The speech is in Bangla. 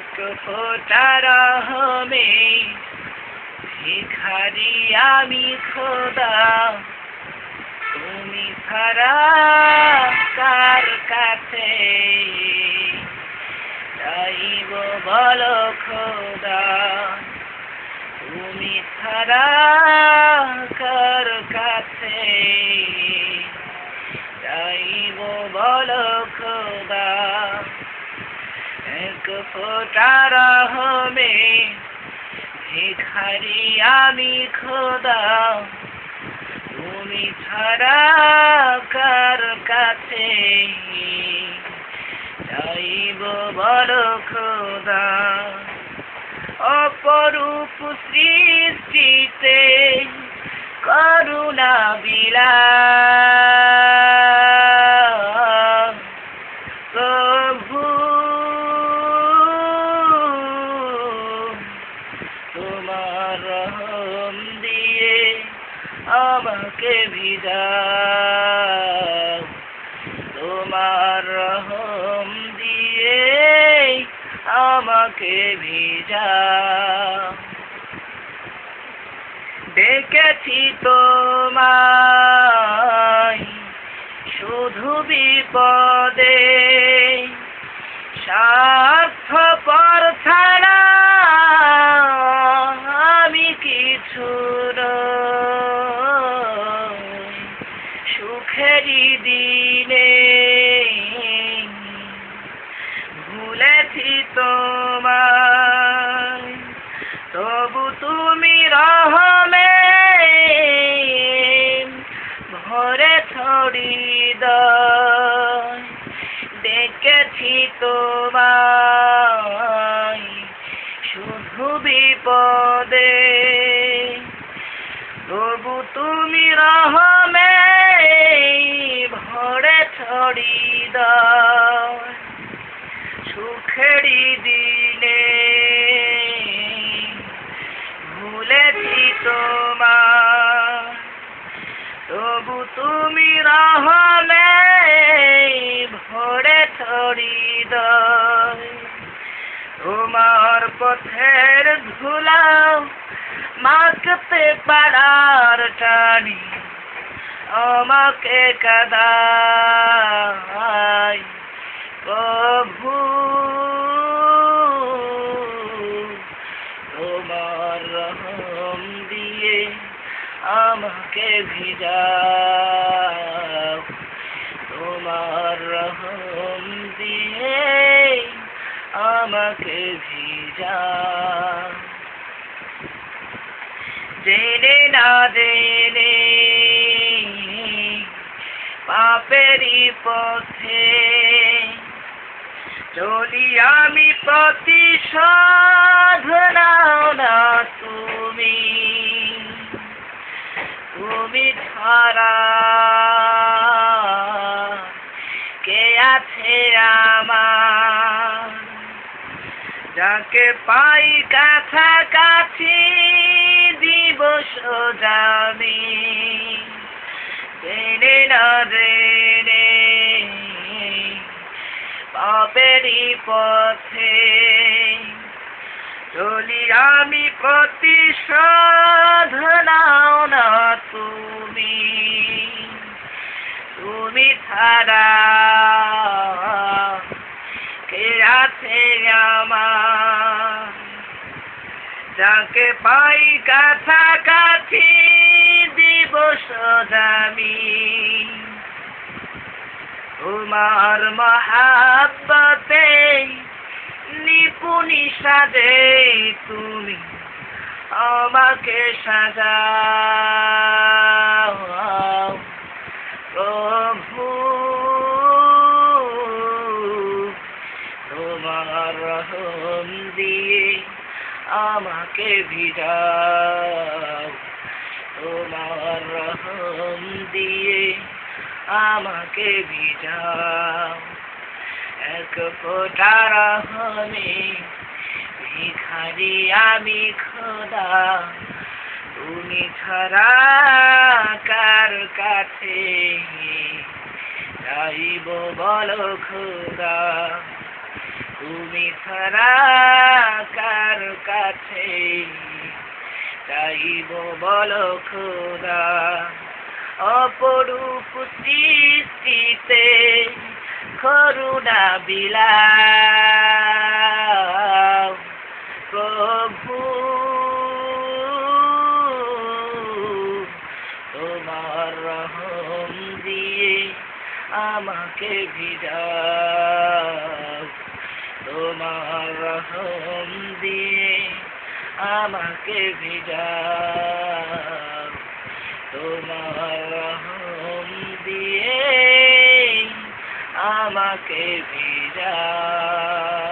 এক ফোঁটা রহমে ভিখারি আমি খোদা, তুমি ছাড়া কার কাছে চাইব বলো খোদা, তুমি ছাড়া কার কাছে চাইব বলো খোদা। এক ফোঁটা রহমে ভিখারি আমি খোদা, তুমি ছাড়া কার কাছে চাইব বলো খোদা। অপরূপ সৃষ্টিতে করুণা বিলাস, প্রভু তোমার রহম দিয়ে আমাকে ভিজাও, তোমার রহম দিয়ে আমাকে ভিজাও। ডেকেছি তোমায় শুধু বিপদে, স্বার্থপর ছাড়া আমি কিছু নই। সুখেরই দিনে ভুলেছি তোমায়, তবু তুমি রহমে ভরেছ হৃদয়। ডেকেছি তোমায় শুধু বিপদে, তবু তুমি রহমে ভরেছ হৃদয়। সুখেরই দিনে ভুলেছি তোমায়, তবু তুমি রহমে ভরেছ হৃদয়। তোমার পথের ধুলা মাখতে পারার টানি আমাকে কাঁদায়, প্রভু তোমার রহম দিয়ে আমাকে ভিজাও, তোমার রহম দিয়ে আমাকে ভিজাও। জেনে না জেনে পাপেরই পথে চলি আমি, প্রতিশোধ নাও না তুমি, তুমি ছাড়া কে আছে আমার। যাকে পাই কাছাকাছি দিব সোজামি, জেনে না জেনে পাপেরই পথে চলি আমি, প্রতিশোধ নাও না তুমি, তুমি ছাড়া কে আছে আমার। যাকে পাই কাছাকাছি দিব সোজামি, তোমার মহাব্বতে নিপুণি সাজে তুমি আমাকে সাজাও, প্রভু তোমার রহম দিয়ে আমাকে ভিজাও, তোমার রহম দিয়ে আমাকে ভিজাও। এক ফোঁটা রহমে ভিখারি আমি খোদা, তুমি ছাড়া কার কাছে চাইব বলো খোদা, তুমি ছাড়া কার কাছে চাইব বলো খোদা, অপরূপ সৃষ্টিতে করুণা বিলাও প্রভু, তোমার রহম দিয়ে আমাকে ভিজাও, তোমার রহম দিয়ে আমাকে ভিজাও, তোমার রহম দিয়ে আমাকে ভিজাও।